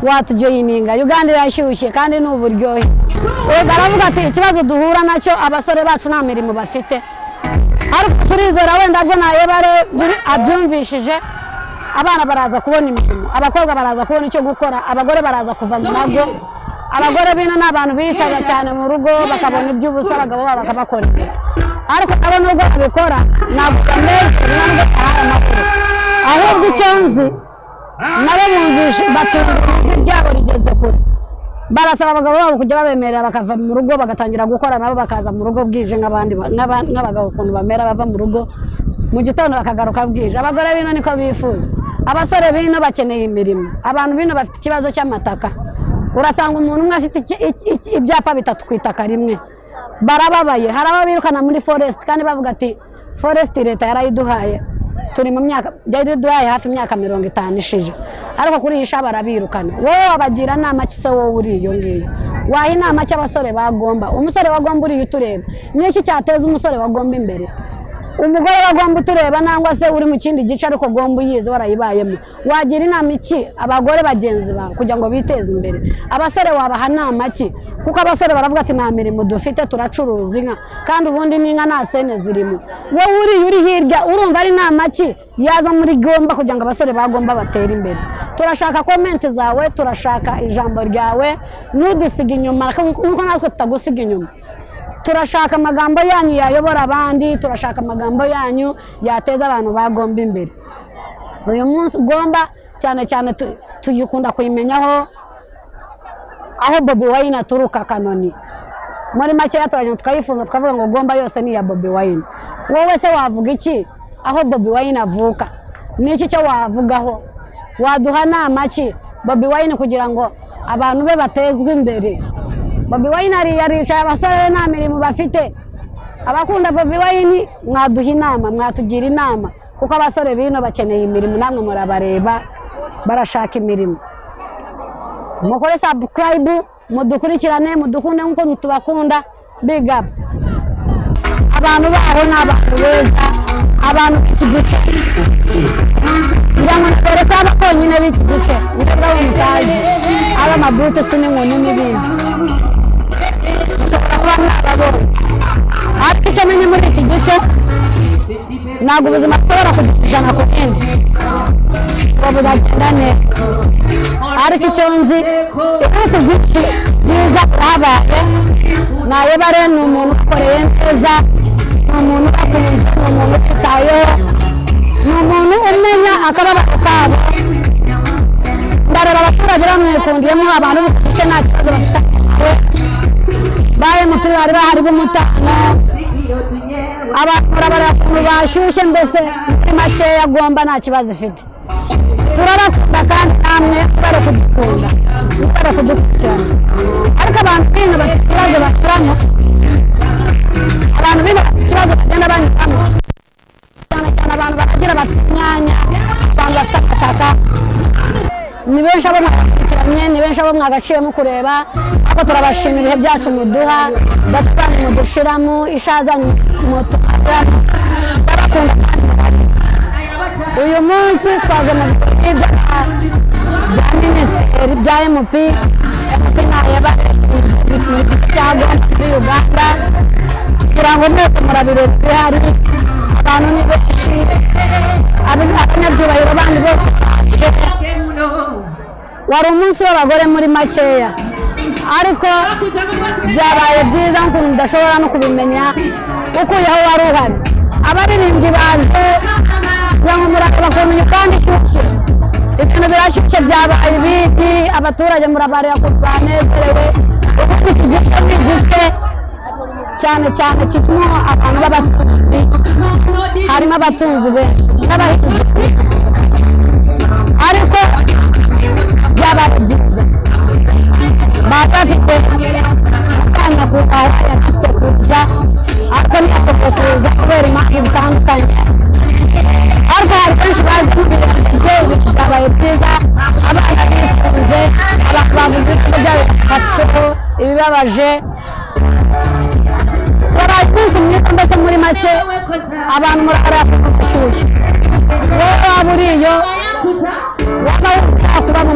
watujoyininga Uganda irashyushye kandi n'uburyohe baravuga ati ikibazo duhura nacyo abasore bacu nta mirimo bafite ariko turizera wenda bwo nayebare abyumvishije abana baraza kubona imirimo abakobwa baraza kubona icyo gukora abagore baraza kuva mu mago abagore bino n'abantu bishaga cyane mu rugo bakabona iby'ubusa abagabo babo bakabakorera ariko abo nubwo babikora ntabwo bameze ntabwo bahara amakuru ahubwo icyo nzi nabo bumvishe batunga ijwi ryabo rigeze kure barasaba abagabo babo kujya babemerera bakava mu rugo bagatangira gukora nabo bakaza mu rugo bwije nk'abagabo ukuntu bamera bava mu rugo mu gitondo bakagaruka bwije abagore bino niko bifuza abasore bino bakeneye imirimo abantu bino bafite ikibazo cy'amataka urasanga umuntu umwe afite ibyapa bitatu ku itaka rimwe barababaye hari ababirukana muri forest kandi bavuga ati forest leta yarayiduhaye turi mu myaka byari duhaye hafi imyaka 50 ishije ariko kuri iyi sha barabirukana wowe wabagira nama kise wowe uri iyo ngiyo wahi nama cy'abasore bagomba umusore wagomba uri utureba n'iki cyateza umusore wagomba imbere umugore wagomba utureba nangwa se uri mu kindi gice ariko gomba uyize warayibayemo wagira inama iki abagore bagenzi bawe kugira ngo biteze imbere abasore wabaha nama ki kuko abasore baravuga ati nta mirimo dufite turacuruza inka kandi ubundi n'inka nta sene zirimo wowe uri hirya urumva ari nama ki yaza muri gomba kugira ngo abasore bagomba batera imbere turashaka comment zawe turashaka ijambo ryawe nudusiga inyuma nkuko natwe tutagusiga inyuma turashaka amagambo yanyu yayobora abandi turashaka amagambo yanyu yateza abantu bagomba imbere uyu munsi gomba cyane cyane tuyikunda kuyimenyaho aho Bobi Wine aturuka Kanoni muri make yatoranye tukayifunga tukavuga ngo gomba yose ni ya Bobi Wine wowe se wavuga iki aho Bobi Wine avuka niki cyo wavugaho waduha nama ki Bobi Wine kugira ngo abantu be batezwe imbere Bobi Wine yarisha abasore nta mirimo bafite abakunda Bobi Wine mwaduha inama mwatugira inama kuko abasore bino bakeneye imirimo namwe murabareba barashaka imirimo mukore subscribe mudukurikirane mudukunde nkuko tubakunda big up abantu baho n'abantu beza abantu b'igice njyana dore cyane ko nyine b'igice ndabwo mutazi aba mabuto sininkoni n'ibindi ariko icyo menye muri iki gice ntabwo ubuzima bushobora kugijana ku bwinshi ngo buzagenda neza ariko icyo nzi ibintu byinshi byiza byabaye nayebare ni umuntu ukoreye neza ni umuntu ubakunze ni umuntu utitayeho ni umuntu umenya akababaro kabo ndareba abaturage bamwikundiyemo abantu b'igice nta kibazo bafite baye mupira bari bahari b'umutano abantu barabara kuntu bashyushye mbese muri makeya gomba nta kibazo ifite turabakunda kandi namwe kubera kudukunda kubera kudukurikirana ariko abantu bino bafite ikibazo baturamo abantu bino bafite ikibazo bagenda banyuramo cyane cyane abantu bakagira bafite imyanya cyangwa bafite amataka ni benshi abo mwakurikiranye ni benshi abo mwagaciyemo kureba ariko turabashimira ibihe byacu muduha datubanye mudushiramo ishazanye mutukuramo ndabakunda uyu munsi twaje mu birori bya minisiteri bya MP nayeba cyangwa muri Uganda kugira ngo mwese murabireba bihari abantu ni benshi abanyabyubahiro bandi bose wari umunsi w'abagore muri makeya ariko byabaye byiza nk'ukuntu mudashobora no kubimenya ukuyeho wari uhari abaririmbyi baje ngo murareba ukuntu kandi ishyushye ibintu birashyushye byabaye ibindi abaturage murabareba ko banezerewe ubundi iki gice ni igice cyane cyane kirimo abantu b'abatunzi harimo abatunzi benshi n'abahinzi ariko byabaye byiza bafite akanya afite kuza ariko ntiyashoboye kuza kubera impamvu zitandukanye ariko hari benshi bazi ibyo byabaye byiza abana bikunze abantu bavuze ko byabafasheho ibibabaje baraye umunsi mwiza mbese muri make abantu murara gushyushya wowe waba uriyo waba ushaka kuba mu